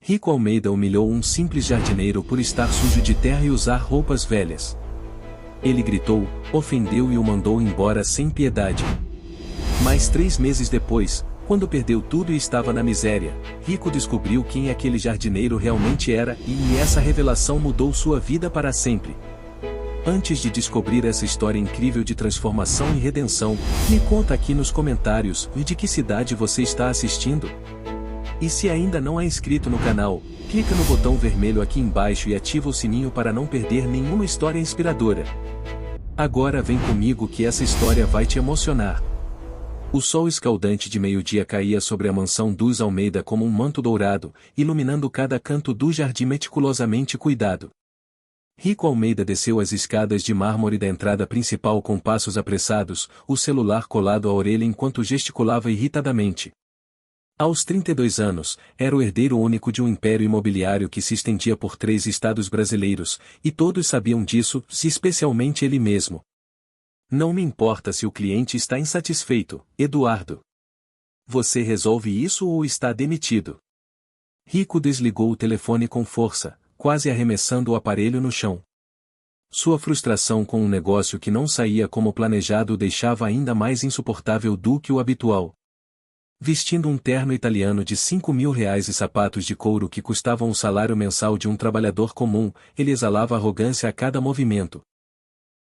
Rico Almeida humilhou um simples jardineiro por estar sujo de terra e usar roupas velhas. Ele gritou, ofendeu e o mandou embora sem piedade. Mas 3 meses depois, quando perdeu tudo e estava na miséria, Rico descobriu quem aquele jardineiro realmente era e essa revelação mudou sua vida para sempre. Antes de descobrir essa história incrível de transformação e redenção, me conta aqui nos comentários de que cidade você está assistindo. E se ainda não é inscrito no canal, clica no botão vermelho aqui embaixo e ativa o sininho para não perder nenhuma história inspiradora. Agora vem comigo que essa história vai te emocionar. O sol escaldante de meio-dia caía sobre a mansão dos Almeida como um manto dourado, iluminando cada canto do jardim meticulosamente cuidado. Rico Almeida desceu as escadas de mármore da entrada principal com passos apressados, o celular colado à orelha enquanto gesticulava irritadamente. Aos 32 anos, era o herdeiro único de um império imobiliário que se estendia por 3 estados brasileiros, e todos sabiam disso, especialmente ele mesmo. Não me importa se o cliente está insatisfeito, Eduardo. Você resolve isso ou está demitido? Rico desligou o telefone com força, quase arremessando o aparelho no chão. Sua frustração com um negócio que não saía como planejado o deixava ainda mais insuportável do que o habitual. Vestindo um terno italiano de R$ 5.000 e sapatos de couro que custavam o salário mensal de um trabalhador comum, ele exalava arrogância a cada movimento.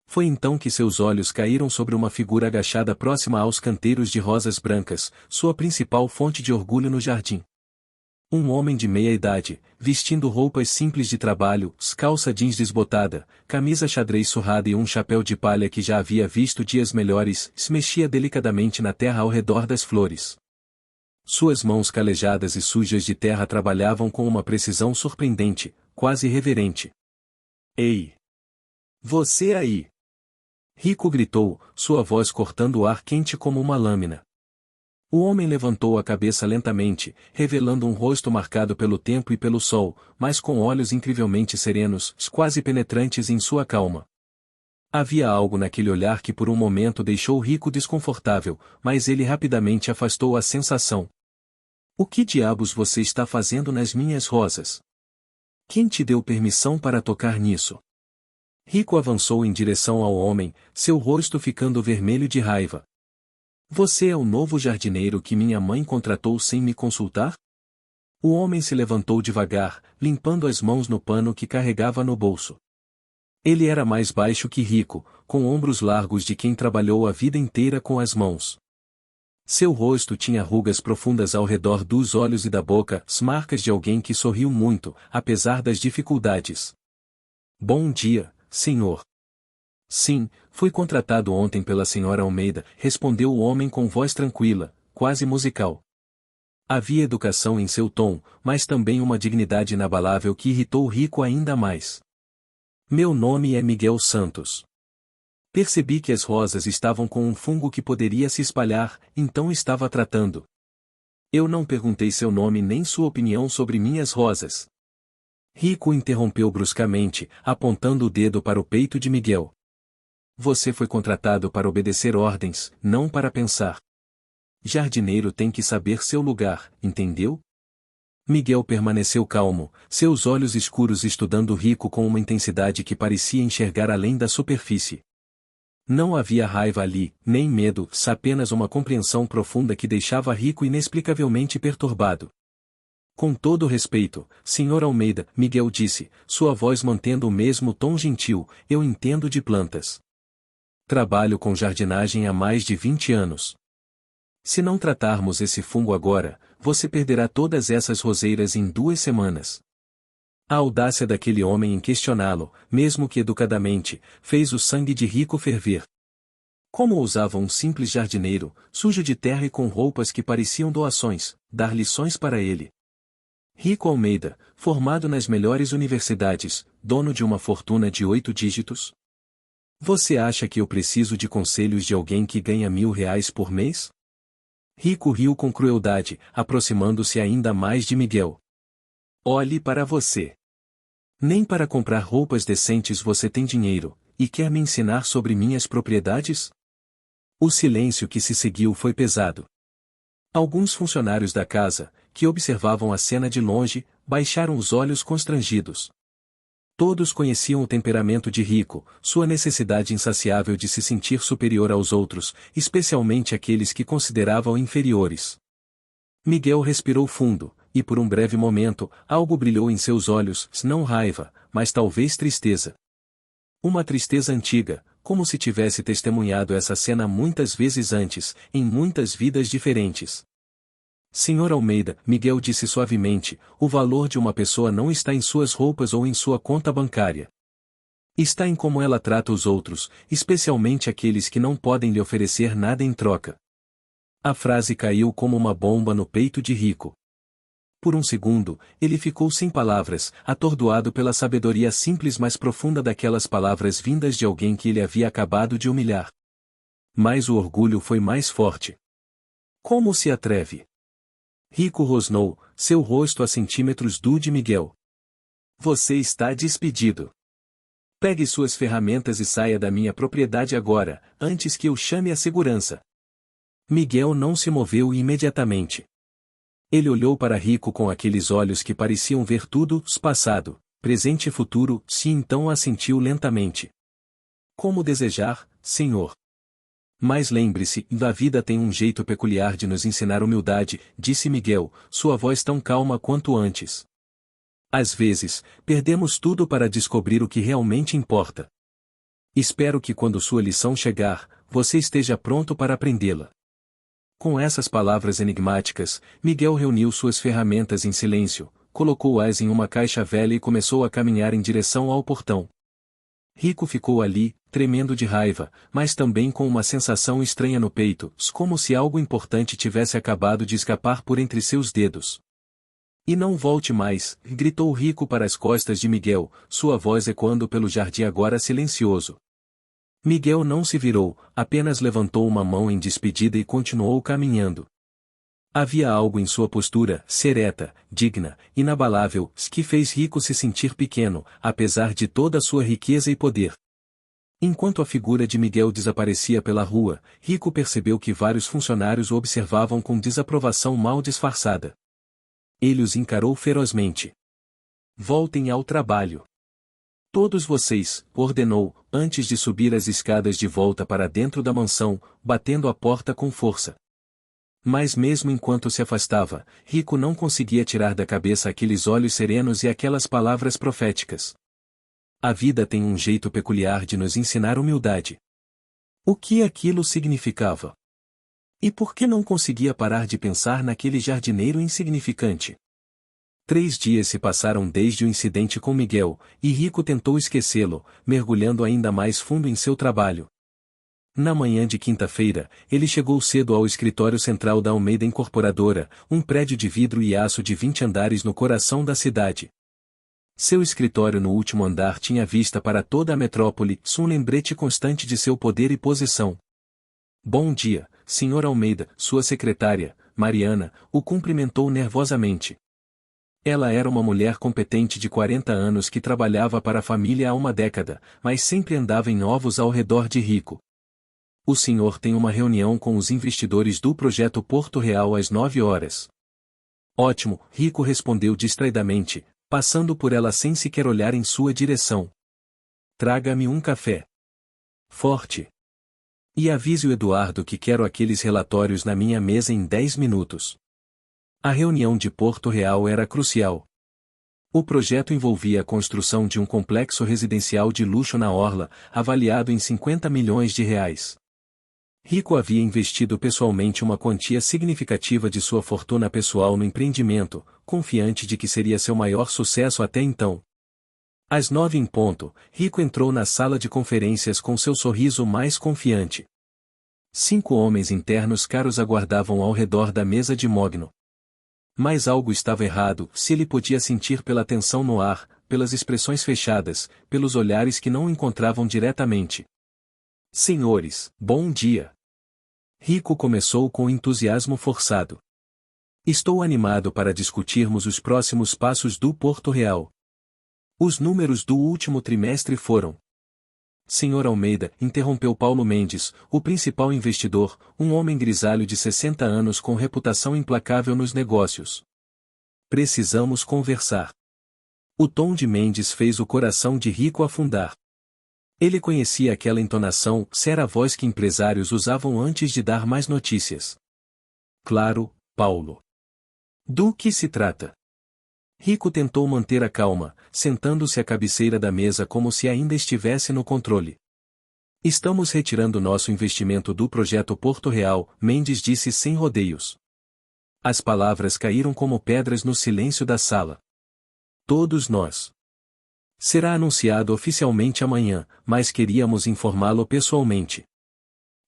Foi então que seus olhos caíram sobre uma figura agachada próxima aos canteiros de rosas brancas, sua principal fonte de orgulho no jardim. Um homem de meia-idade, vestindo roupas simples de trabalho, calça jeans desbotada, camisa xadrez surrada e um chapéu de palha que já havia visto dias melhores, se mexia delicadamente na terra ao redor das flores. Suas mãos calejadas e sujas de terra trabalhavam com uma precisão surpreendente, quase reverente. Ei! Você aí! Rico gritou, sua voz cortando o ar quente como uma lâmina. O homem levantou a cabeça lentamente, revelando um rosto marcado pelo tempo e pelo sol, mas com olhos incrivelmente serenos, quase penetrantes em sua calma. Havia algo naquele olhar que por um momento deixou Rico desconfortável, mas ele rapidamente afastou a sensação. O que diabos você está fazendo nas minhas rosas? Quem te deu permissão para tocar nisso? Rico avançou em direção ao homem, seu rosto ficando vermelho de raiva. Você é o novo jardineiro que minha mãe contratou sem me consultar? O homem se levantou devagar, limpando as mãos no pano que carregava no bolso. Ele era mais baixo que Rico, com ombros largos de quem trabalhou a vida inteira com as mãos. Seu rosto tinha rugas profundas ao redor dos olhos e da boca, as marcas de alguém que sorriu muito, apesar das dificuldades. Bom dia, senhor. Sim, fui contratado ontem pela senhora Almeida, respondeu o homem com voz tranquila, quase musical. Havia educação em seu tom, mas também uma dignidade inabalável que irritou Rico ainda mais. Meu nome é Miguel Santos. Percebi que as rosas estavam com um fungo que poderia se espalhar, então estava tratando. Eu não perguntei seu nome nem sua opinião sobre minhas rosas. Rico interrompeu bruscamente, apontando o dedo para o peito de Miguel. Você foi contratado para obedecer ordens, não para pensar. Jardineiro tem que saber seu lugar, entendeu? Miguel permaneceu calmo, seus olhos escuros estudando Rico com uma intensidade que parecia enxergar além da superfície. Não havia raiva ali, nem medo, apenas uma compreensão profunda que deixava Rico inexplicavelmente perturbado. Com todo respeito, Sr. Almeida, Miguel disse, sua voz mantendo o mesmo tom gentil, eu entendo de plantas. Trabalho com jardinagem há mais de 20 anos. Se não tratarmos esse fungo agora, você perderá todas essas roseiras em 2 semanas. A audácia daquele homem em questioná-lo, mesmo que educadamente, fez o sangue de Rico ferver. Como ousava um simples jardineiro, sujo de terra e com roupas que pareciam doações, dar lições para ele? Rico Almeida, formado nas melhores universidades, dono de uma fortuna de 8 dígitos? Você acha que eu preciso de conselhos de alguém que ganha R$ 1.000 por mês? Rico riu com crueldade, aproximando-se ainda mais de Miguel. Olhe para você. Nem para comprar roupas decentes você tem dinheiro, e quer me ensinar sobre minhas propriedades? O silêncio que se seguiu foi pesado. Alguns funcionários da casa, que observavam a cena de longe, baixaram os olhos constrangidos. Todos conheciam o temperamento de Rico, sua necessidade insaciável de se sentir superior aos outros, especialmente aqueles que consideravam inferiores. Miguel respirou fundo, e por um breve momento, algo brilhou em seus olhos, não raiva, mas talvez tristeza. Uma tristeza antiga, como se tivesse testemunhado essa cena muitas vezes antes, em muitas vidas diferentes. Senhor Almeida, Miguel disse suavemente, o valor de uma pessoa não está em suas roupas ou em sua conta bancária. Está em como ela trata os outros, especialmente aqueles que não podem lhe oferecer nada em troca. A frase caiu como uma bomba no peito de Rico. Por um segundo, ele ficou sem palavras, atordoado pela sabedoria simples mas profunda daquelas palavras vindas de alguém que ele havia acabado de humilhar. Mas o orgulho foi mais forte. Como se atreve? Rico rosnou, seu rosto a centímetros do de Miguel. Você está despedido. Pegue suas ferramentas e saia da minha propriedade agora, antes que eu chame a segurança. Miguel não se moveu imediatamente. Ele olhou para Rico com aqueles olhos que pareciam ver tudo, passado, presente e futuro, e então assentiu lentamente. Como desejar, senhor. Mas lembre-se, a vida tem um jeito peculiar de nos ensinar humildade, disse Miguel, sua voz tão calma quanto antes. Às vezes, perdemos tudo para descobrir o que realmente importa. Espero que quando sua lição chegar, você esteja pronto para aprendê-la. Com essas palavras enigmáticas, Miguel reuniu suas ferramentas em silêncio, colocou-as em uma caixa velha e começou a caminhar em direção ao portão. Rico ficou ali, tremendo de raiva, mas também com uma sensação estranha no peito, como se algo importante tivesse acabado de escapar por entre seus dedos. E não volte mais, gritou Rico para as costas de Miguel, sua voz ecoando pelo jardim agora silencioso. Miguel não se virou, apenas levantou uma mão em despedida e continuou caminhando. Havia algo em sua postura, serena, digna, inabalável, que fez Rico se sentir pequeno, apesar de toda a sua riqueza e poder. Enquanto a figura de Miguel desaparecia pela rua, Rico percebeu que vários funcionários o observavam com desaprovação mal disfarçada. Ele os encarou ferozmente. Voltem ao trabalho. Todos vocês, ordenou, antes de subir as escadas de volta para dentro da mansão, batendo a porta com força. Mas mesmo enquanto se afastava, Rico não conseguia tirar da cabeça aqueles olhos serenos e aquelas palavras proféticas. A vida tem um jeito peculiar de nos ensinar humildade. O que aquilo significava? E por que não conseguia parar de pensar naquele jardineiro insignificante? 3 dias se passaram desde o incidente com Miguel, e Rico tentou esquecê-lo, mergulhando ainda mais fundo em seu trabalho. Na manhã de quinta-feira, ele chegou cedo ao escritório central da Almeida Incorporadora, um prédio de vidro e aço de 20 andares no coração da cidade. Seu escritório no último andar tinha vista para toda a metrópole, um lembrete constante de seu poder e posição. Bom dia, Sr. Almeida, sua secretária, Mariana, o cumprimentou nervosamente. Ela era uma mulher competente de 40 anos que trabalhava para a família há uma década, mas sempre andava em ovos ao redor de Rico. O senhor tem uma reunião com os investidores do projeto Porto Real às 9 horas. Ótimo, Rico respondeu distraidamente, passando por ela sem sequer olhar em sua direção. Traga-me um café. Forte. E avise o Eduardo que quero aqueles relatórios na minha mesa em 10 minutos. A reunião de Porto Real era crucial. O projeto envolvia a construção de um complexo residencial de luxo na Orla, avaliado em 50 milhões de reais. Rico havia investido pessoalmente uma quantia significativa de sua fortuna pessoal no empreendimento, confiante de que seria seu maior sucesso até então. Às 9 em ponto, Rico entrou na sala de conferências com seu sorriso mais confiante. 5 homens internos caros aguardavam ao redor da mesa de mogno. Mas algo estava errado, se ele podia sentir pela tensão no ar, pelas expressões fechadas, pelos olhares que não encontravam diretamente. Senhores, bom dia. Rico começou com entusiasmo forçado. Estou animado para discutirmos os próximos passos do Porto Real. Os números do último trimestre foram. Sr. Almeida, interrompeu Paulo Mendes, o principal investidor, um homem grisalho de 60 anos com reputação implacável nos negócios. Precisamos conversar. O tom de Mendes fez o coração de Rico afundar. Ele conhecia aquela entonação, era a voz que empresários usavam antes de dar mais notícias. Claro, Paulo. Do que se trata? Rico tentou manter a calma, sentando-se à cabeceira da mesa como se ainda estivesse no controle. Estamos retirando nosso investimento do projeto Porto Real, Mendes disse sem rodeios. As palavras caíram como pedras no silêncio da sala. Todos nós. Será anunciado oficialmente amanhã, mas queríamos informá-lo pessoalmente.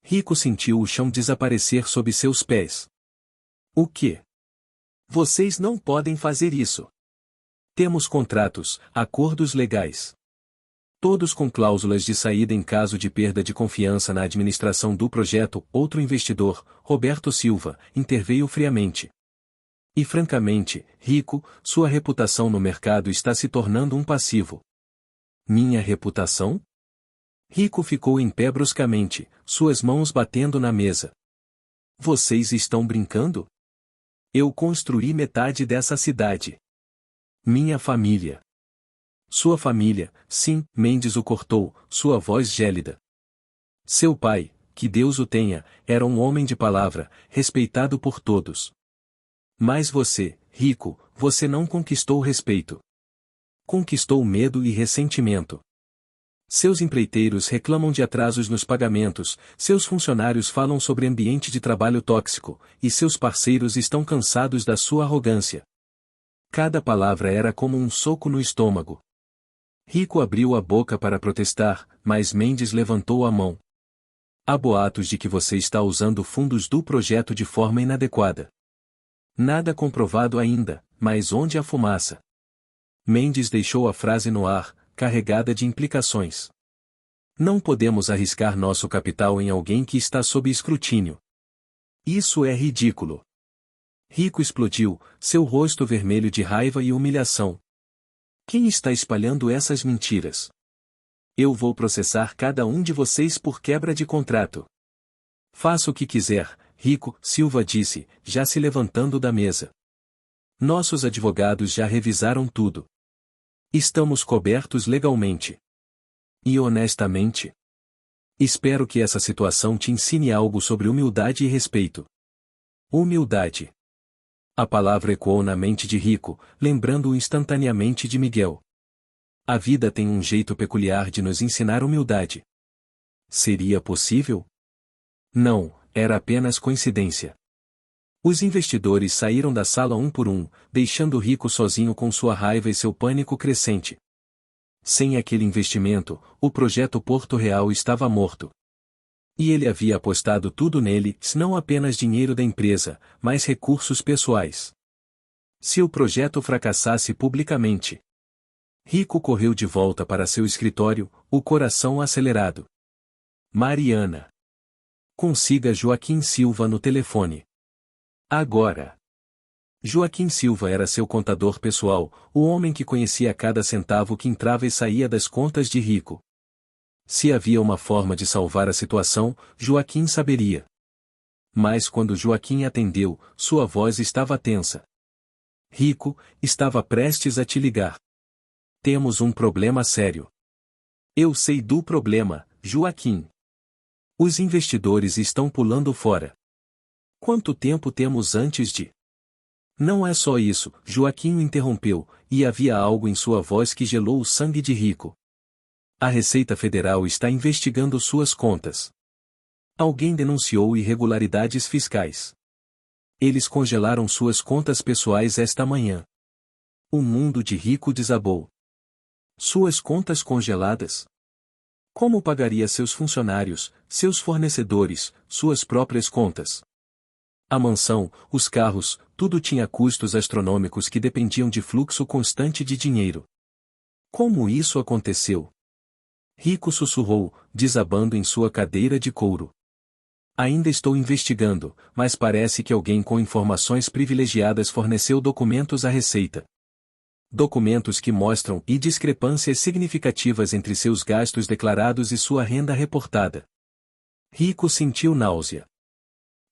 Rico sentiu o chão desaparecer sob seus pés. O quê? Vocês não podem fazer isso. Temos contratos, acordos legais. Todos com cláusulas de saída em caso de perda de confiança na administração do projeto. Outro investidor, Roberto Silva, interveio friamente. E francamente, Rico, sua reputação no mercado está se tornando um passivo. Minha reputação? Rico ficou em pé bruscamente, suas mãos batendo na mesa. Vocês estão brincando? Eu construí metade dessa cidade. Minha família. Sua família, sim, Mendes o cortou, sua voz gélida. Seu pai, que Deus o tenha, era um homem de palavra, respeitado por todos. Mas você, Rico, você não conquistou respeito. Conquistou medo e ressentimento. Seus empreiteiros reclamam de atrasos nos pagamentos, seus funcionários falam sobre ambiente de trabalho tóxico, e seus parceiros estão cansados da sua arrogância. Cada palavra era como um soco no estômago. Rico abriu a boca para protestar, mas Mendes levantou a mão. Há boatos de que você está usando fundos do projeto de forma inadequada. Nada comprovado ainda, mas onde há fumaça? Mendes deixou a frase no ar, carregada de implicações. Não podemos arriscar nosso capital em alguém que está sob escrutínio. Isso é ridículo. Rico explodiu, seu rosto vermelho de raiva e humilhação. Quem está espalhando essas mentiras? Eu vou processar cada um de vocês por quebra de contrato. Faça o que quiser, Rico, Silva disse, já se levantando da mesa. Nossos advogados já revisaram tudo. Estamos cobertos legalmente. E honestamente? Espero que essa situação te ensine algo sobre humildade e respeito. Humildade. A palavra ecoou na mente de Rico, lembrando-o instantaneamente de Miguel. A vida tem um jeito peculiar de nos ensinar humildade. Seria possível? Não, era apenas coincidência. Os investidores saíram da sala um por um, deixando Rico sozinho com sua raiva e seu pânico crescente. Sem aquele investimento, o projeto Porto Real estava morto. E ele havia apostado tudo nele, não apenas dinheiro da empresa, mas recursos pessoais. Se o projeto fracassasse publicamente. Rico correu de volta para seu escritório, o coração acelerado. Mariana. Consiga Joaquim Silva no telefone. Agora. Joaquim Silva era seu contador pessoal, o homem que conhecia cada centavo que entrava e saía das contas de Rico. Se havia uma forma de salvar a situação, Joaquim saberia. Mas quando Joaquim atendeu, sua voz estava tensa. Rico, estava prestes a te ligar. Temos um problema sério. Eu sei do problema, Joaquim. Os investidores estão pulando fora. Quanto tempo temos antes de... Não é só isso, Joaquim o interrompeu, e havia algo em sua voz que gelou o sangue de Rico. A Receita Federal está investigando suas contas. Alguém denunciou irregularidades fiscais. Eles congelaram suas contas pessoais esta manhã. O mundo de Rico desabou. Suas contas congeladas? Como pagaria seus funcionários, seus fornecedores, suas próprias contas? A mansão, os carros, tudo tinha custos astronômicos que dependiam de fluxo constante de dinheiro. Como isso aconteceu? Rico sussurrou, desabando em sua cadeira de couro. Ainda estou investigando, mas parece que alguém com informações privilegiadas forneceu documentos à Receita. Documentos que mostram discrepâncias significativas entre seus gastos declarados e sua renda reportada. Rico sentiu náusea.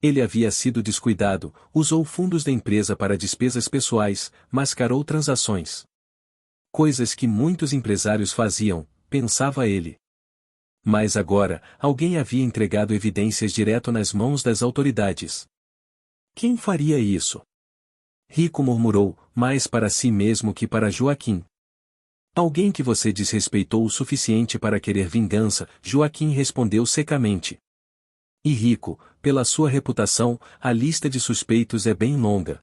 Ele havia sido descuidado, usou fundos da empresa para despesas pessoais, mascarou transações. Coisas que muitos empresários faziam, pensava ele. Mas agora, alguém havia entregado evidências direto nas mãos das autoridades. Quem faria isso? Rico murmurou, mais para si mesmo que para Joaquim. Alguém que você desrespeitou o suficiente para querer vingança, Joaquim respondeu secamente. E Rico, pela sua reputação, a lista de suspeitos é bem longa.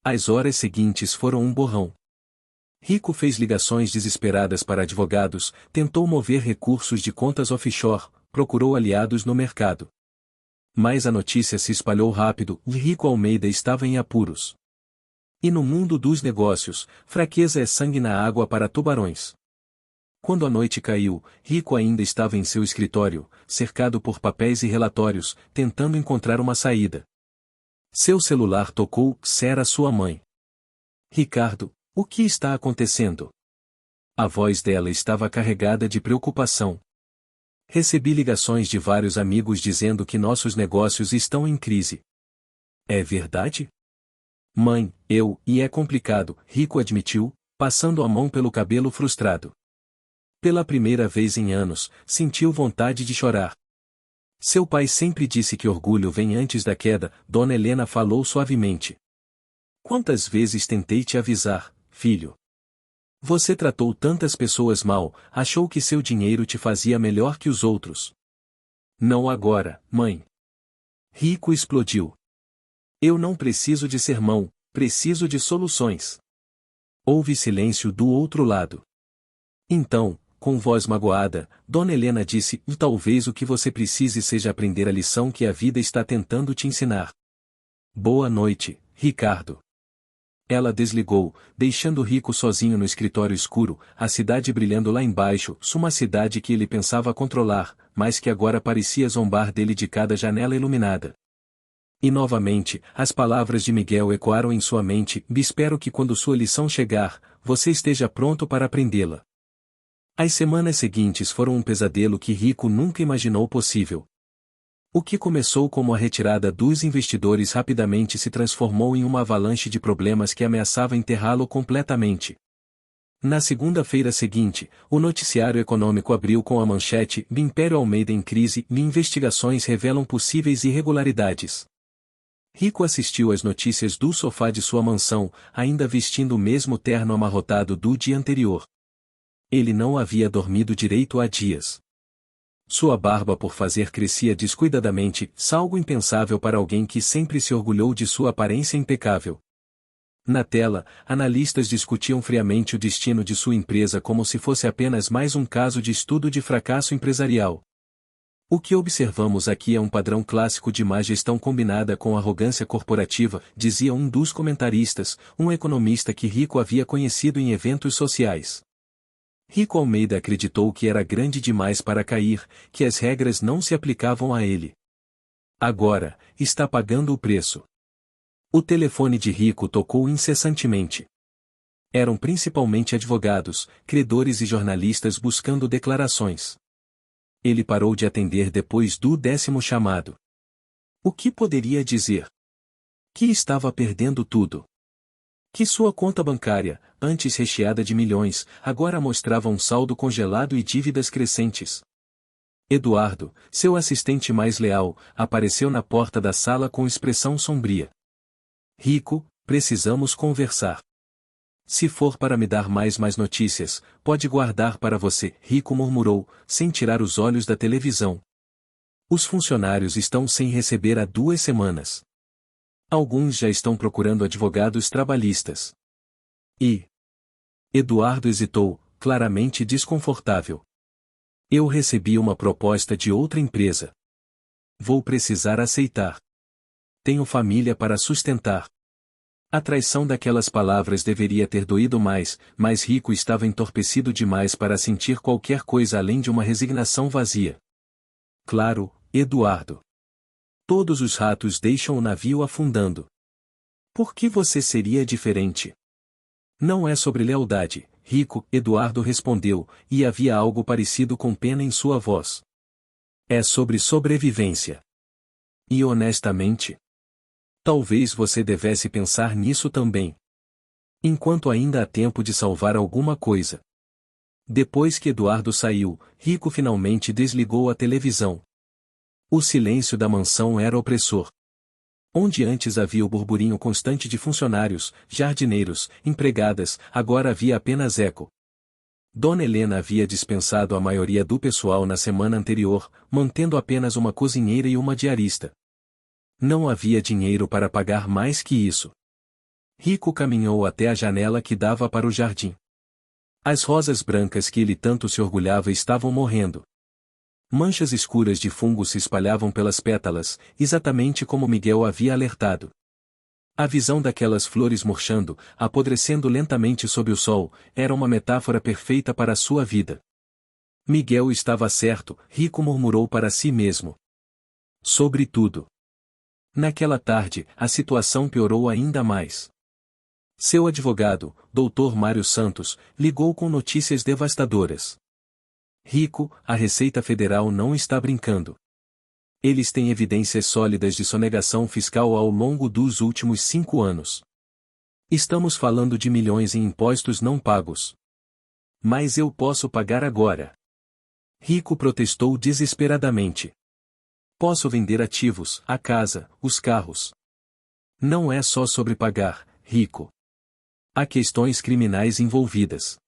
As horas seguintes foram um borrão. Rico fez ligações desesperadas para advogados, tentou mover recursos de contas offshore, procurou aliados no mercado. Mas a notícia se espalhou rápido e Rico Almeida estava em apuros. E no mundo dos negócios, fraqueza é sangue na água para tubarões. Quando a noite caiu, Rico ainda estava em seu escritório, cercado por papéis e relatórios, tentando encontrar uma saída. Seu celular tocou, era sua mãe. Ricardo, o que está acontecendo? A voz dela estava carregada de preocupação. Recebi ligações de vários amigos dizendo que nossos negócios estão em crise. É verdade? Mãe, e é complicado, Rico admitiu, passando a mão pelo cabelo frustrado. Pela primeira vez em anos, sentiu vontade de chorar. Seu pai sempre disse que orgulho vem antes da queda, Dona Helena falou suavemente. Quantas vezes tentei te avisar, filho? Você tratou tantas pessoas mal, achou que seu dinheiro te fazia melhor que os outros. Não agora, mãe. Rico explodiu. Eu não preciso de sermão, preciso de soluções. Houve silêncio do outro lado. Então, com voz magoada, Dona Helena disse, talvez o que você precise seja aprender a lição que a vida está tentando te ensinar. Boa noite, Ricardo. Ela desligou, deixando Rico sozinho no escritório escuro, a cidade brilhando lá embaixo, uma cidade que ele pensava controlar, mas que agora parecia zombar dele de cada janela iluminada. E novamente, as palavras de Miguel ecoaram em sua mente, espero que quando sua lição chegar, você esteja pronto para aprendê-la. As semanas seguintes foram um pesadelo que Rico nunca imaginou possível. O que começou como a retirada dos investidores rapidamente se transformou em uma avalanche de problemas que ameaçava enterrá-lo completamente. Na segunda-feira seguinte, o noticiário econômico abriu com a manchete Império Almeida em crise e investigações revelam possíveis irregularidades. Rico assistiu às notícias do sofá de sua mansão, ainda vestindo o mesmo terno amarrotado do dia anterior. Ele não havia dormido direito há dias. Sua barba por fazer crescia descuidadamente, algo impensável para alguém que sempre se orgulhou de sua aparência impecável. Na tela, analistas discutiam friamente o destino de sua empresa como se fosse apenas mais um caso de estudo de fracasso empresarial. O que observamos aqui é um padrão clássico de má gestão combinada com arrogância corporativa, dizia um dos comentaristas, um economista que Rico havia conhecido em eventos sociais. Rico Almeida acreditou que era grande demais para cair, que as regras não se aplicavam a ele. Agora, está pagando o preço. O telefone de Rico tocou incessantemente. Eram principalmente advogados, credores e jornalistas buscando declarações. Ele parou de atender depois do 10º chamado. O que poderia dizer? Que estava perdendo tudo. Que sua conta bancária, antes recheada de milhões, agora mostrava um saldo congelado e dívidas crescentes. Eduardo, seu assistente mais leal, apareceu na porta da sala com expressão sombria. Rico, precisamos conversar. Se for para me dar mais notícias, pode guardar para você, Rico murmurou, sem tirar os olhos da televisão. Os funcionários estão sem receber há 2 semanas. Alguns já estão procurando advogados trabalhistas. Eduardo hesitou, claramente desconfortável. Eu recebi uma proposta de outra empresa. Vou precisar aceitar. Tenho família para sustentar. A traição daquelas palavras deveria ter doído mais, mas Rico estava entorpecido demais para sentir qualquer coisa além de uma resignação vazia. Claro, Eduardo. Todos os ratos deixam o navio afundando. Por que você seria diferente? Não é sobre lealdade, Rico, Eduardo respondeu, e havia algo parecido com pena em sua voz. É sobre sobrevivência. E honestamente, talvez você devesse pensar nisso também. Enquanto ainda há tempo de salvar alguma coisa. Depois que Eduardo saiu, Rico finalmente desligou a televisão. O silêncio da mansão era opressor. Onde antes havia o burburinho constante de funcionários, jardineiros, empregadas, agora havia apenas eco. Dona Helena havia dispensado a maioria do pessoal na semana anterior, mantendo apenas uma cozinheira e uma diarista. Não havia dinheiro para pagar mais que isso. Rico caminhou até a janela que dava para o jardim. As rosas brancas que ele tanto se orgulhava estavam morrendo. Manchas escuras de fungo se espalhavam pelas pétalas, exatamente como Miguel havia alertado. A visão daquelas flores murchando, apodrecendo lentamente sob o sol, era uma metáfora perfeita para a sua vida. Miguel estava certo, Rico murmurou para si mesmo. Sobretudo. Naquela tarde, a situação piorou ainda mais. Seu advogado, Dr. Mário Santos, ligou com notícias devastadoras. Rico, a Receita Federal não está brincando. Eles têm evidências sólidas de sonegação fiscal ao longo dos últimos 5 anos. Estamos falando de milhões em impostos não pagos. Mas eu posso pagar agora. Rico protestou desesperadamente. Posso vender ativos, a casa, os carros. Não é só sobre pagar, Rico. Há questões criminais envolvidas.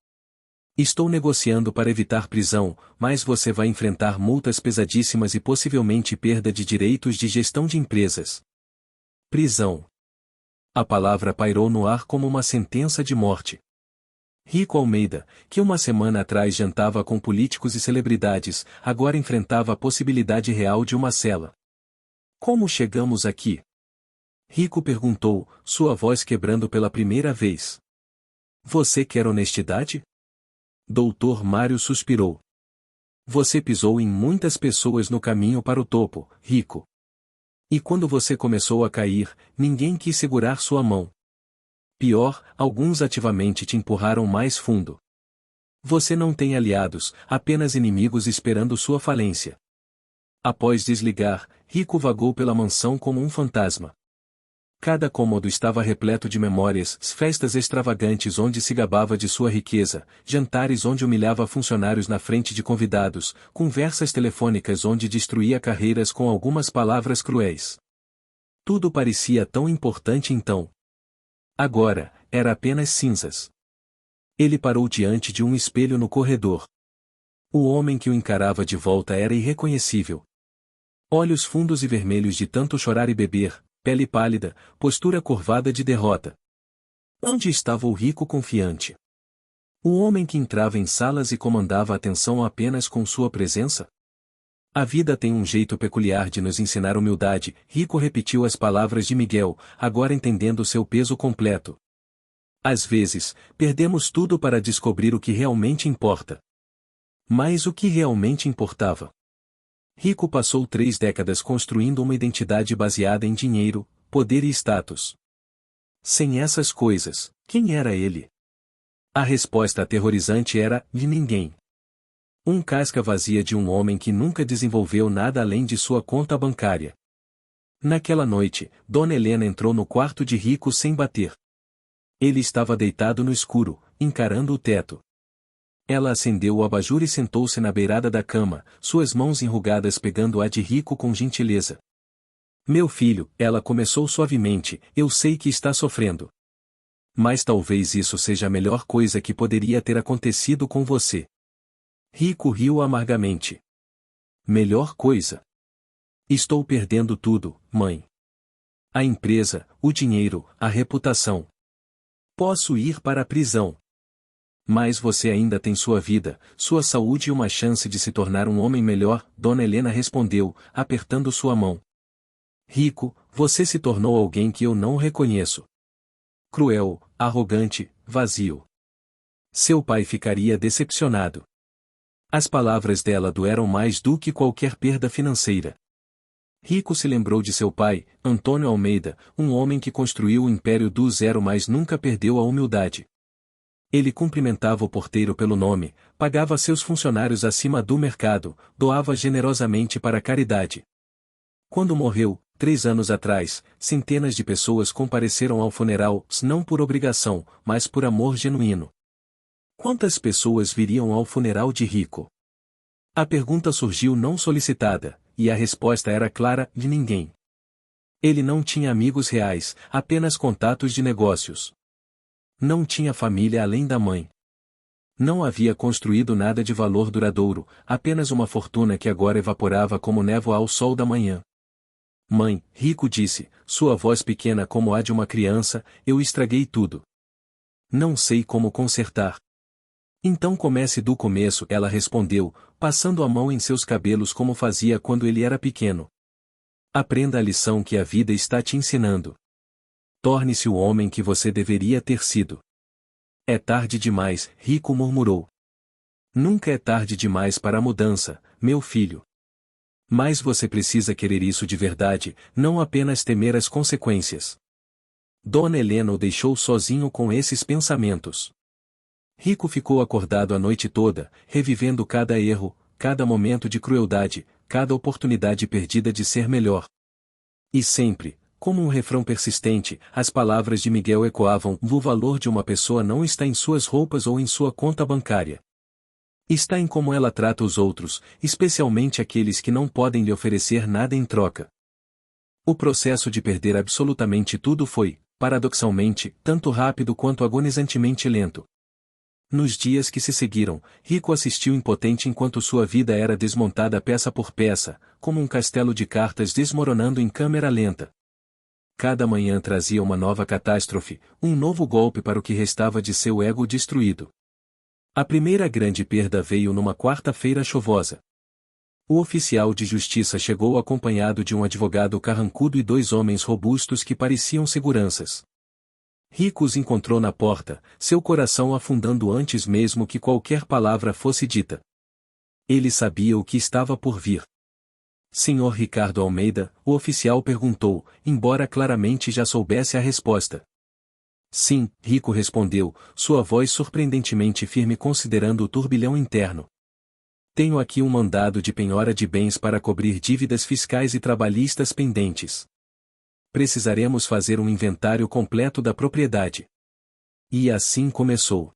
Estou negociando para evitar prisão, mas você vai enfrentar multas pesadíssimas e possivelmente perda de direitos de gestão de empresas. Prisão. A palavra pairou no ar como uma sentença de morte. Rico Almeida, que uma semana atrás jantava com políticos e celebridades, agora enfrentava a possibilidade real de uma cela. Como chegamos aqui? Rico perguntou, sua voz quebrando pela primeira vez. Você quer honestidade? Dr. Mário suspirou. Você pisou em muitas pessoas no caminho para o topo, Rico. E quando você começou a cair, ninguém quis segurar sua mão. Pior, alguns ativamente te empurraram mais fundo. Você não tem aliados, apenas inimigos esperando sua falência. Após desligar, Rico vagou pela mansão como um fantasma. Cada cômodo estava repleto de memórias, festas extravagantes onde se gabava de sua riqueza, jantares onde humilhava funcionários na frente de convidados, conversas telefônicas onde destruía carreiras com algumas palavras cruéis. Tudo parecia tão importante então. Agora, era apenas cinzas. Ele parou diante de um espelho no corredor. O homem que o encarava de volta era irreconhecível. Olhos fundos e vermelhos de tanto chorar e beber, pele pálida, postura curvada de derrota. Onde estava o rico confiante? O homem que entrava em salas e comandava a atenção apenas com sua presença? A vida tem um jeito peculiar de nos ensinar humildade. Rico repetiu as palavras de Miguel, agora entendendo seu peso completo. Às vezes, perdemos tudo para descobrir o que realmente importa. Mas o que realmente importava? Rico passou 3 décadas construindo uma identidade baseada em dinheiro, poder e status. Sem essas coisas, quem era ele? A resposta aterrorizante era, de ninguém. Um casca vazia de um homem que nunca desenvolveu nada além de sua conta bancária. Naquela noite, Dona Helena entrou no quarto de Rico sem bater. Ele estava deitado no escuro, encarando o teto. Ela acendeu o abajur e sentou-se na beirada da cama, suas mãos enrugadas pegando a de Rico com gentileza. Meu filho, ela começou suavemente, eu sei que está sofrendo. Mas talvez isso seja a melhor coisa que poderia ter acontecido com você. Rico riu amargamente. Melhor coisa? Estou perdendo tudo, mãe. A empresa, o dinheiro, a reputação. Posso ir para a prisão. Mas você ainda tem sua vida, sua saúde e uma chance de se tornar um homem melhor, Dona Helena respondeu, apertando sua mão. Rico, você se tornou alguém que eu não reconheço. Cruel, arrogante, vazio. Seu pai ficaria decepcionado. As palavras dela doeram mais do que qualquer perda financeira. Rico se lembrou de seu pai, Antônio Almeida, um homem que construiu o império do zero mas nunca perdeu a humildade. Ele cumprimentava o porteiro pelo nome, pagava seus funcionários acima do mercado, doava generosamente para a caridade. Quando morreu, 3 anos atrás, centenas de pessoas compareceram ao funeral, não por obrigação, mas por amor genuíno. Quantas pessoas viriam ao funeral de Rico? A pergunta surgiu não solicitada, e a resposta era clara: de ninguém. Ele não tinha amigos reais, apenas contatos de negócios. Não tinha família além da mãe. Não havia construído nada de valor duradouro, apenas uma fortuna que agora evaporava como névoa ao sol da manhã. Mãe, Rico disse, sua voz pequena como a de uma criança, eu estraguei tudo. Não sei como consertar. Então comece do começo, ela respondeu, passando a mão em seus cabelos como fazia quando ele era pequeno. Aprenda a lição que a vida está te ensinando. Torne-se o homem que você deveria ter sido. É tarde demais, Rico murmurou. Nunca é tarde demais para a mudança, meu filho. Mas você precisa querer isso de verdade, não apenas temer as consequências. Dona Helena o deixou sozinho com esses pensamentos. Rico ficou acordado a noite toda, revivendo cada erro, cada momento de crueldade, cada oportunidade perdida de ser melhor. E sempre, como um refrão persistente, as palavras de Miguel ecoavam: o valor de uma pessoa não está em suas roupas ou em sua conta bancária. Está em como ela trata os outros, especialmente aqueles que não podem lhe oferecer nada em troca. O processo de perder absolutamente tudo foi, paradoxalmente, tanto rápido quanto agonizantemente lento. Nos dias que se seguiram, Rico assistiu impotente enquanto sua vida era desmontada peça por peça, como um castelo de cartas desmoronando em câmera lenta. Cada manhã trazia uma nova catástrofe, um novo golpe para o que restava de seu ego destruído. A primeira grande perda veio numa quarta-feira chuvosa. O oficial de justiça chegou acompanhado de um advogado carrancudo e 2 homens robustos que pareciam seguranças. Rico os encontrou na porta, seu coração afundando antes mesmo que qualquer palavra fosse dita. Ele sabia o que estava por vir. Senhor Ricardo Almeida, o oficial perguntou, embora claramente já soubesse a resposta. Sim, Rico respondeu, sua voz surpreendentemente firme considerando o turbilhão interno. Tenho aqui um mandado de penhora de bens para cobrir dívidas fiscais e trabalhistas pendentes. Precisaremos fazer um inventário completo da propriedade. E assim começou.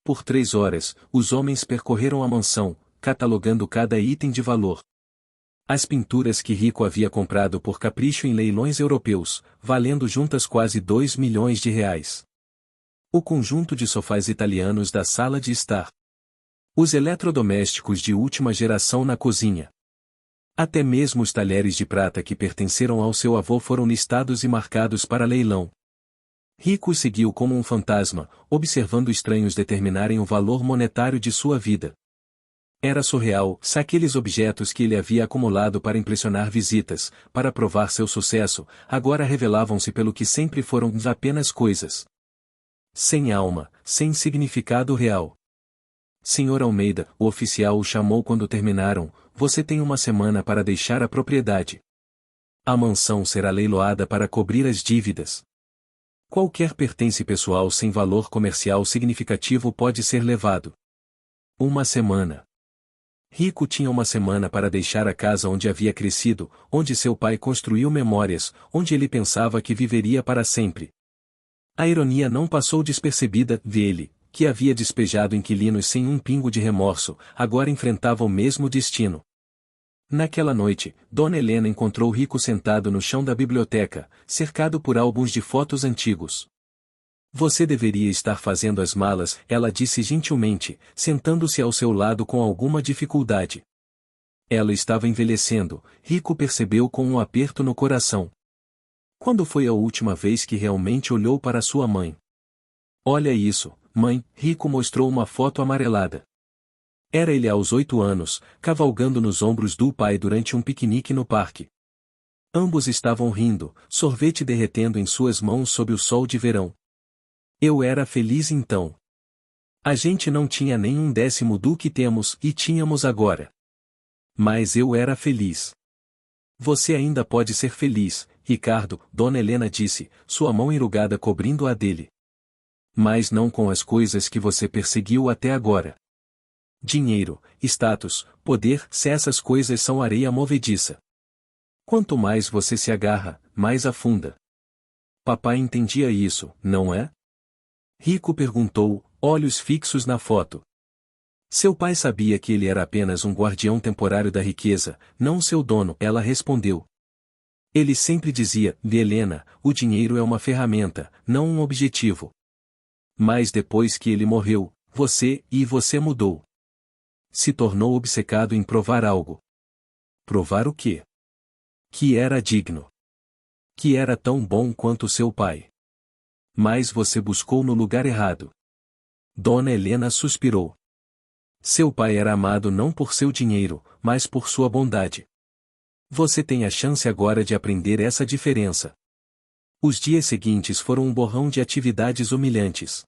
Por 3 horas, os homens percorreram a mansão, catalogando cada item de valor. As pinturas que Rico havia comprado por capricho em leilões europeus, valendo juntas quase 2 milhões de reais. O conjunto de sofás italianos da sala de estar. Os eletrodomésticos de última geração na cozinha. Até mesmo os talheres de prata que pertenceram ao seu avô foram listados e marcados para leilão. Rico seguiu como um fantasma, observando estranhos determinarem o valor monetário de sua vida. Era surreal, se aqueles objetos que ele havia acumulado para impressionar visitas, para provar seu sucesso, agora revelavam-se pelo que sempre foram apenas coisas. Sem alma, sem significado real. Senhor Almeida, o oficial o chamou quando terminaram, você tem 1 semana para deixar a propriedade. A mansão será leiloada para cobrir as dívidas. Qualquer pertence pessoal sem valor comercial significativo pode ser levado. 1 semana. Rico tinha 1 semana para deixar a casa onde havia crescido, onde seu pai construiu memórias, onde ele pensava que viveria para sempre. A ironia não passou despercebida, ele, que havia despejado inquilinos sem um pingo de remorso, agora enfrentava o mesmo destino. Naquela noite, Dona Helena encontrou Rico sentado no chão da biblioteca, cercado por álbuns de fotos antigos. Você deveria estar fazendo as malas, ela disse gentilmente, sentando-se ao seu lado com alguma dificuldade. Ela estava envelhecendo, Rico percebeu com um aperto no coração. Quando foi a última vez que realmente olhou para sua mãe? Olha isso, mãe, Rico mostrou uma foto amarelada. Era ele aos 8 anos, cavalgando nos ombros do pai durante um piquenique no parque. Ambos estavam rindo, sorvete derretendo em suas mãos sob o sol de verão. Eu era feliz então. A gente não tinha nem 1/10 do que temos e tínhamos agora. Mas eu era feliz. Você ainda pode ser feliz, Ricardo, Dona Helena disse, sua mão enrugada cobrindo a dele. Mas não com as coisas que você perseguiu até agora. Dinheiro, status, poder, se essas coisas são areia movediça. Quanto mais você se agarra, mais afunda. Papai entendia isso, não é? Rico perguntou, olhos fixos na foto. Seu pai sabia que ele era apenas um guardião temporário da riqueza, não seu dono, ela respondeu. Ele sempre dizia, Helena, o dinheiro é uma ferramenta, não um objetivo. Mas depois que ele morreu, você mudou. Se tornou obcecado em provar algo. Provar o quê? Que era digno. Que era tão bom quanto seu pai. Mas você buscou no lugar errado. Dona Helena suspirou. Seu pai era amado não por seu dinheiro, mas por sua bondade. Você tem a chance agora de aprender essa diferença. Os dias seguintes foram um borrão de atividades humilhantes.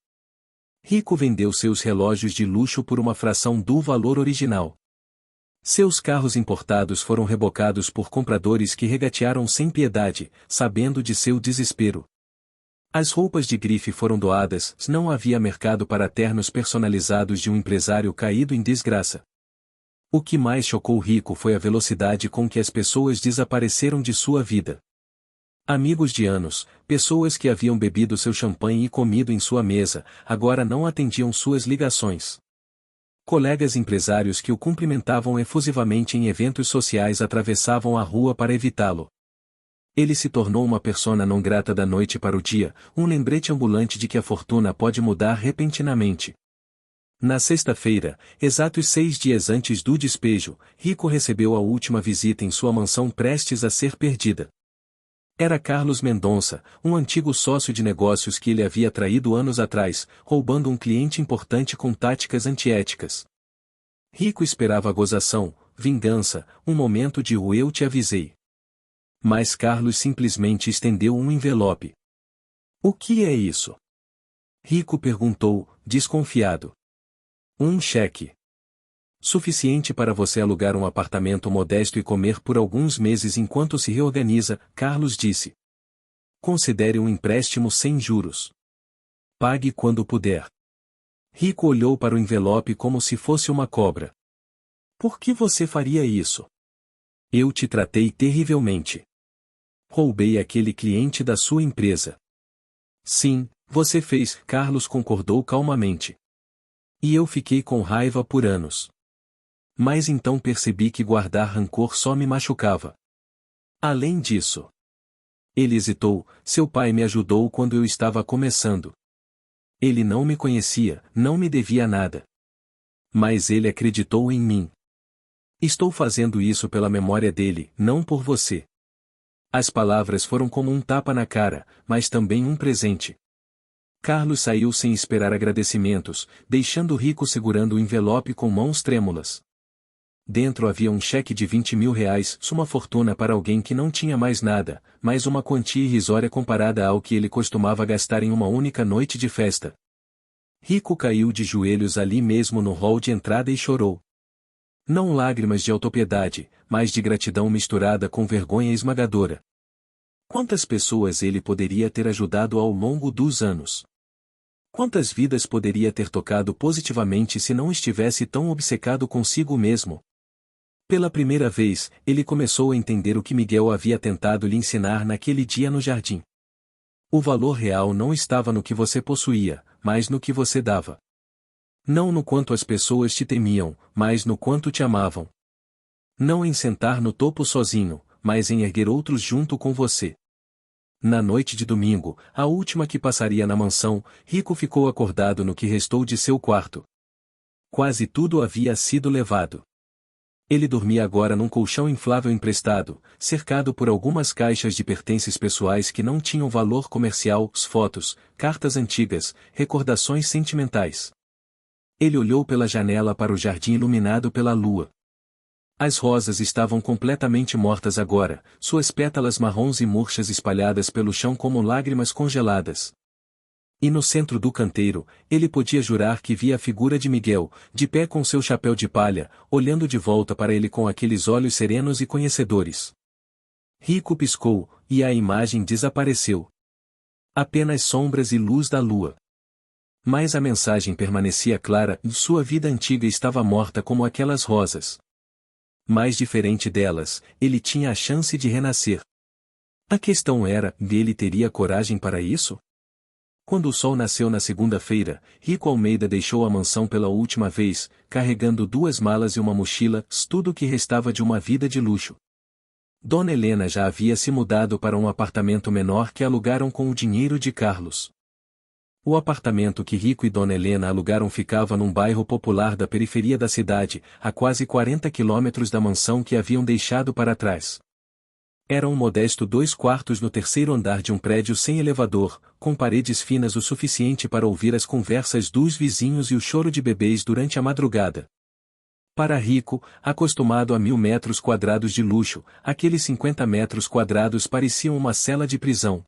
Rico vendeu seus relógios de luxo por uma fração do valor original. Seus carros importados foram rebocados por compradores que regatearam sem piedade, sabendo de seu desespero. As roupas de grife foram doadas, não havia mercado para ternos personalizados de um empresário caído em desgraça. O que mais chocou Rico foi a velocidade com que as pessoas desapareceram de sua vida. Amigos de anos, pessoas que haviam bebido seu champanhe e comido em sua mesa, agora não atendiam suas ligações. Colegas empresários que o cumprimentavam efusivamente em eventos sociais atravessavam a rua para evitá-lo. Ele se tornou uma persona não grata da noite para o dia, um lembrete ambulante de que a fortuna pode mudar repentinamente. Na sexta-feira, exatos 6 dias antes do despejo, Rico recebeu a última visita em sua mansão prestes a ser perdida. Era Carlos Mendonça, um antigo sócio de negócios que ele havia traído anos atrás, roubando um cliente importante com táticas antiéticas. Rico esperava a gozação, vingança, um momento de eu te avisei. Mas Carlos simplesmente estendeu um envelope. O que é isso? Rico perguntou, desconfiado. Um cheque. Suficiente para você alugar um apartamento modesto e comer por alguns meses enquanto se reorganiza, Carlos disse. Considere um empréstimo sem juros. Pague quando puder. Rico olhou para o envelope como se fosse uma cobra. Por que você faria isso? Eu te tratei terrivelmente. Roubei aquele cliente da sua empresa. Sim, você fez, Carlos concordou calmamente. E eu fiquei com raiva por anos. Mas então percebi que guardar rancor só me machucava. Além disso. Ele hesitou, seu pai me ajudou quando eu estava começando. Ele não me conhecia, não me devia nada. Mas ele acreditou em mim. Estou fazendo isso pela memória dele, não por você. As palavras foram como um tapa na cara, mas também um presente. Carlos saiu sem esperar agradecimentos, deixando Rico segurando o envelope com mãos trêmulas. Dentro havia um cheque de 20 mil reais, uma fortuna para alguém que não tinha mais nada, mas uma quantia irrisória comparada ao que ele costumava gastar em uma única noite de festa. Rico caiu de joelhos ali mesmo no hall de entrada e chorou. Não lágrimas de autopiedade, mas de gratidão misturada com vergonha esmagadora. Quantas pessoas ele poderia ter ajudado ao longo dos anos? Quantas vidas poderia ter tocado positivamente se não estivesse tão obcecado consigo mesmo? Pela primeira vez, ele começou a entender o que Miguel havia tentado lhe ensinar naquele dia no jardim. O valor real não estava no que você possuía, mas no que você dava. Não no quanto as pessoas te temiam, mas no quanto te amavam. Não em sentar no topo sozinho, mas em erguer outros junto com você. Na noite de domingo, a última que passaria na mansão, Rico ficou acordado no que restou de seu quarto. Quase tudo havia sido levado. Ele dormia agora num colchão inflável emprestado, cercado por algumas caixas de pertences pessoais que não tinham valor comercial, fotos, cartas antigas, recordações sentimentais. Ele olhou pela janela para o jardim iluminado pela lua. As rosas estavam completamente mortas agora, suas pétalas marrons e murchas espalhadas pelo chão como lágrimas congeladas. E no centro do canteiro, ele podia jurar que via a figura de Miguel, de pé com seu chapéu de palha, olhando de volta para ele com aqueles olhos serenos e conhecedores. Rico piscou, e a imagem desapareceu. Apenas sombras e luz da lua. Mas a mensagem permanecia clara, e sua vida antiga estava morta como aquelas rosas. Mais diferente delas, ele tinha a chance de renascer. A questão era, ele teria coragem para isso? Quando o sol nasceu na segunda-feira, Rico Almeida deixou a mansão pela última vez, carregando 2 malas e uma mochila, tudo o que restava de uma vida de luxo. Dona Helena já havia se mudado para um apartamento menor que alugaram com o dinheiro de Carlos. O apartamento que Rico e Dona Helena alugaram ficava num bairro popular da periferia da cidade, a quase 40 quilômetros da mansão que haviam deixado para trás. Era um modesto 2 quartos no 3º andar de um prédio sem elevador, com paredes finas o suficiente para ouvir as conversas dos vizinhos e o choro de bebês durante a madrugada. Para Rico, acostumado a 1.000 metros quadrados de luxo, aqueles 50 metros quadrados pareciam uma cela de prisão.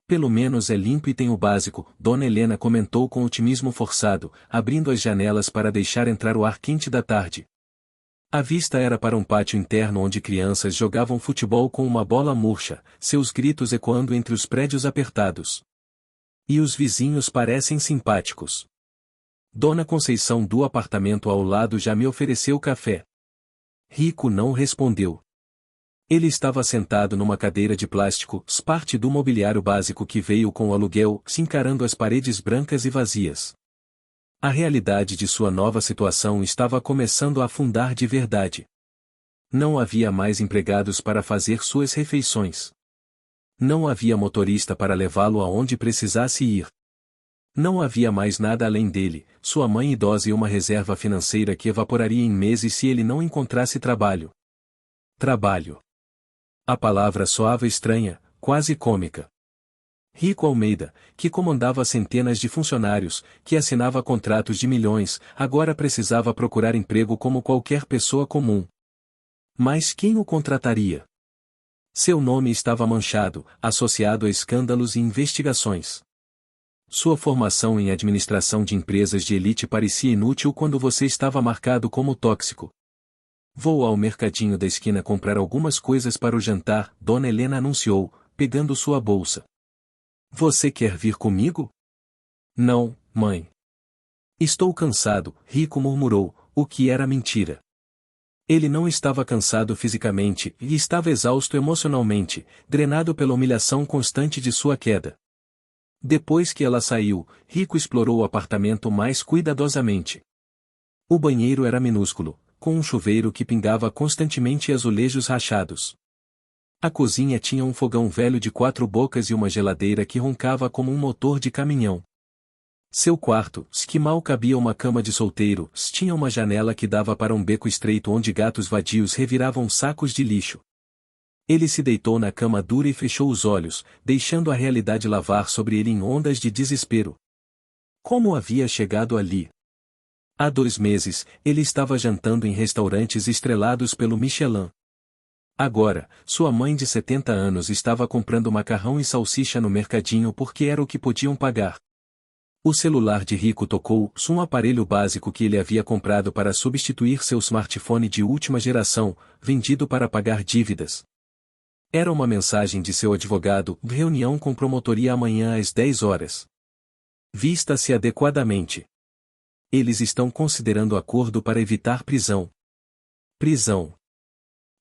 Pelo menos é limpo e tem o básico, Dona Helena comentou com otimismo forçado, abrindo as janelas para deixar entrar o ar quente da tarde. A vista era para um pátio interno onde crianças jogavam futebol com uma bola murcha, seus gritos ecoando entre os prédios apertados. E os vizinhos parecem simpáticos. Dona Conceição do apartamento ao lado já me ofereceu café. Rico não respondeu. Ele estava sentado numa cadeira de plástico, parte do mobiliário básico que veio com o aluguel, se encarando as paredes brancas e vazias. A realidade de sua nova situação estava começando a afundar de verdade. Não havia mais empregados para fazer suas refeições. Não havia motorista para levá-lo aonde precisasse ir. Não havia mais nada além dele, sua mãe idosa e uma reserva financeira que evaporaria em meses se ele não encontrasse trabalho. Trabalho. A palavra soava estranha, quase cômica. Rico Almeida, que comandava centenas de funcionários, que assinava contratos de milhões, agora precisava procurar emprego como qualquer pessoa comum. Mas quem o contrataria? Seu nome estava manchado, associado a escândalos e investigações. Sua formação em administração de empresas de elite parecia inútil quando você estava marcado como tóxico. Vou ao mercadinho da esquina comprar algumas coisas para o jantar, Dona Helena anunciou, pegando sua bolsa. Você quer vir comigo? Não, mãe. Estou cansado, Rico murmurou, o que era mentira. Ele não estava cansado fisicamente e estava exausto emocionalmente, drenado pela humilhação constante de sua queda. Depois que ela saiu, Rico explorou o apartamento mais cuidadosamente. O banheiro era minúsculo, com um chuveiro que pingava constantemente e azulejos rachados. A cozinha tinha um fogão velho de 4 bocas e uma geladeira que roncava como um motor de caminhão. Seu quarto, que mal cabia uma cama de solteiro, tinha uma janela que dava para um beco estreito onde gatos vadios reviravam sacos de lixo. Ele se deitou na cama dura e fechou os olhos, deixando a realidade lavar sobre ele em ondas de desespero. Como havia chegado ali? Há 2 meses, ele estava jantando em restaurantes estrelados pelo Michelin. Agora, sua mãe de 70 anos estava comprando macarrão e salsicha no mercadinho porque era o que podiam pagar. O celular de Rico tocou, um aparelho básico que ele havia comprado para substituir seu smartphone de última geração, vendido para pagar dívidas. Era uma mensagem de seu advogado, reunião com promotoria amanhã às 10 horas. Vista-se adequadamente. Eles estão considerando acordo para evitar prisão. Prisão.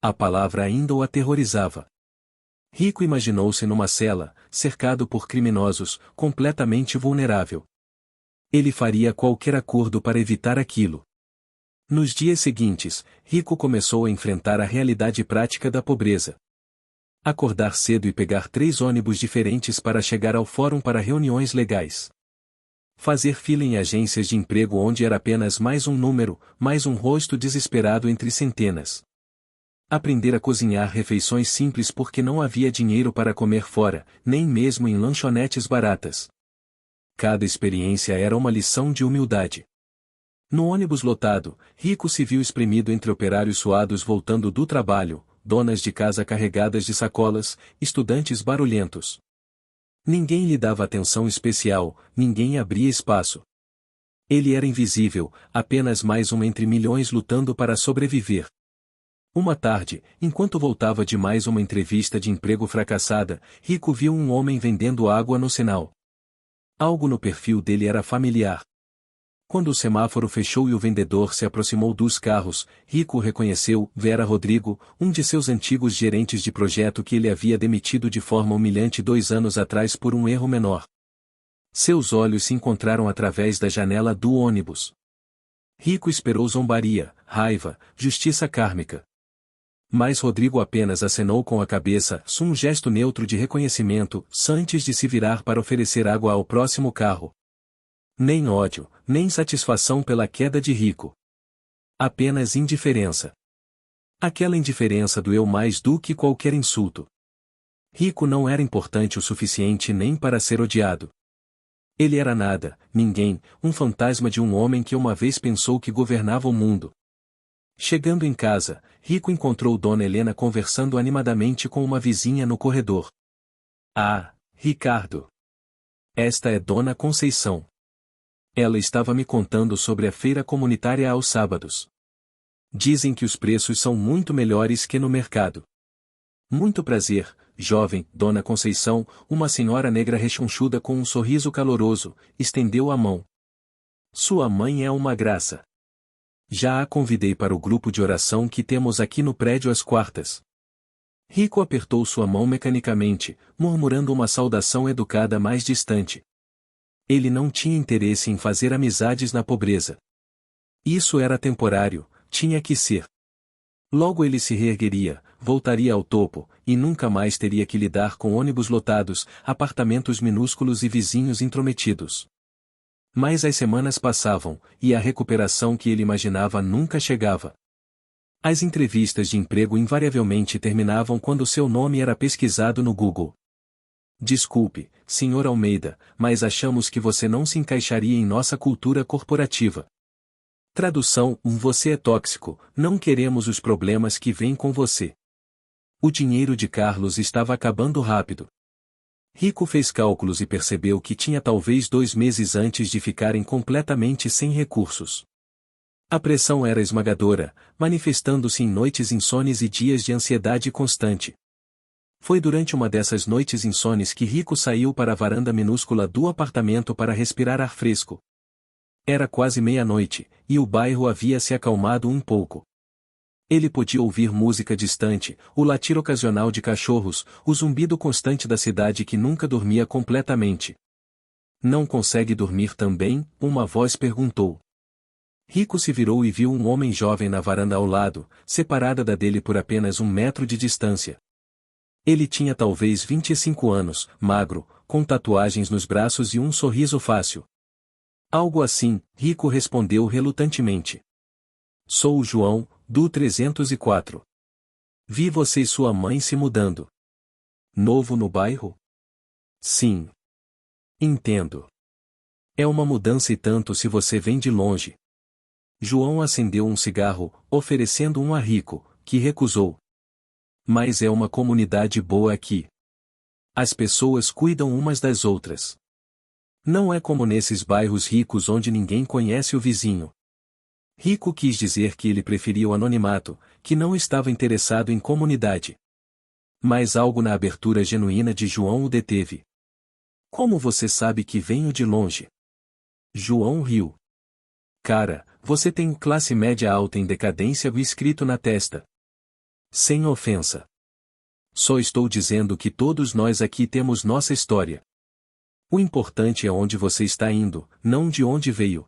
A palavra ainda o aterrorizava. Rico imaginou-se numa cela, cercado por criminosos, completamente vulnerável. Ele faria qualquer acordo para evitar aquilo. Nos dias seguintes, Rico começou a enfrentar a realidade prática da pobreza. Acordar cedo e pegar 3 ônibus diferentes para chegar ao fórum para reuniões legais. Fazer fila em agências de emprego onde era apenas mais um número, mais um rosto desesperado entre centenas. Aprender a cozinhar refeições simples porque não havia dinheiro para comer fora, nem mesmo em lanchonetes baratas. Cada experiência era uma lição de humildade. No ônibus lotado, Rico se viu espremido entre operários suados voltando do trabalho, donas de casa carregadas de sacolas, estudantes barulhentos. Ninguém lhe dava atenção especial, ninguém abria espaço. Ele era invisível, apenas mais um entre milhões lutando para sobreviver. Uma tarde, enquanto voltava de mais uma entrevista de emprego fracassada, Rico viu um homem vendendo água no sinal. Algo no perfil dele era familiar. Quando o semáforo fechou e o vendedor se aproximou dos carros, Rico reconheceu Vera Rodrigo, um de seus antigos gerentes de projeto que ele havia demitido de forma humilhante 2 anos atrás por um erro menor. Seus olhos se encontraram através da janela do ônibus. Rico esperou zombaria, raiva, justiça kármica. Mas Rodrigo apenas acenou com a cabeça, um gesto neutro de reconhecimento, antes de se virar para oferecer água ao próximo carro. Nem ódio, nem satisfação pela queda de Rico. Apenas indiferença. Aquela indiferença doeu mais do que qualquer insulto. Rico não era importante o suficiente nem para ser odiado. Ele era nada, ninguém, um fantasma de um homem que uma vez pensou que governava o mundo. Chegando em casa, Rico encontrou Dona Helena conversando animadamente com uma vizinha no corredor. Ah, Ricardo. Esta é Dona Conceição. Ela estava me contando sobre a feira comunitária aos sábados. Dizem que os preços são muito melhores que no mercado. Muito prazer, jovem, Dona Conceição, uma senhora negra rechonchuda com um sorriso caloroso, estendeu a mão. Sua mãe é uma graça. Já a convidei para o grupo de oração que temos aqui no prédio às quartas. Rico apertou sua mão mecanicamente, murmurando uma saudação educada mais distante. Ele não tinha interesse em fazer amizades na pobreza. Isso era temporário, tinha que ser. Logo ele se reergueria, voltaria ao topo, e nunca mais teria que lidar com ônibus lotados, apartamentos minúsculos e vizinhos intrometidos. Mas as semanas passavam, e a recuperação que ele imaginava nunca chegava. As entrevistas de emprego invariavelmente terminavam quando seu nome era pesquisado no Google. Desculpe, Sr. Almeida, mas achamos que você não se encaixaria em nossa cultura corporativa. Tradução: você é tóxico, não queremos os problemas que vêm com você. O dinheiro de Carlos estava acabando rápido. Rico fez cálculos e percebeu que tinha talvez 2 meses antes de ficarem completamente sem recursos. A pressão era esmagadora, manifestando-se em noites insones e dias de ansiedade constante. Foi durante uma dessas noites insones que Rico saiu para a varanda minúscula do apartamento para respirar ar fresco. Era quase meia-noite, e o bairro havia se acalmado um pouco. Ele podia ouvir música distante, o latir ocasional de cachorros, o zumbido constante da cidade que nunca dormia completamente. Não consegue dormir também? Uma voz perguntou. Rico se virou e viu um homem jovem na varanda ao lado, separada da dele por apenas 1 metro de distância. Ele tinha talvez 25 anos, magro, com tatuagens nos braços e um sorriso fácil. Algo assim, Rico respondeu relutantemente. Sou o João, do 304. Vi você e sua mãe se mudando. Novo no bairro? Sim. Entendo. É uma mudança e tanto se você vem de longe. João acendeu um cigarro, oferecendo um a Rico, que recusou. Mas é uma comunidade boa aqui. As pessoas cuidam umas das outras. Não é como nesses bairros ricos onde ninguém conhece o vizinho. Rico quis dizer que ele preferia o anonimato, que não estava interessado em comunidade. Mas algo na abertura genuína de João o deteve. Como você sabe que venho de longe? João riu. Cara, você tem classe média alta em decadência escrito na testa. Sem ofensa. Só estou dizendo que todos nós aqui temos nossa história. O importante é onde você está indo, não de onde veio.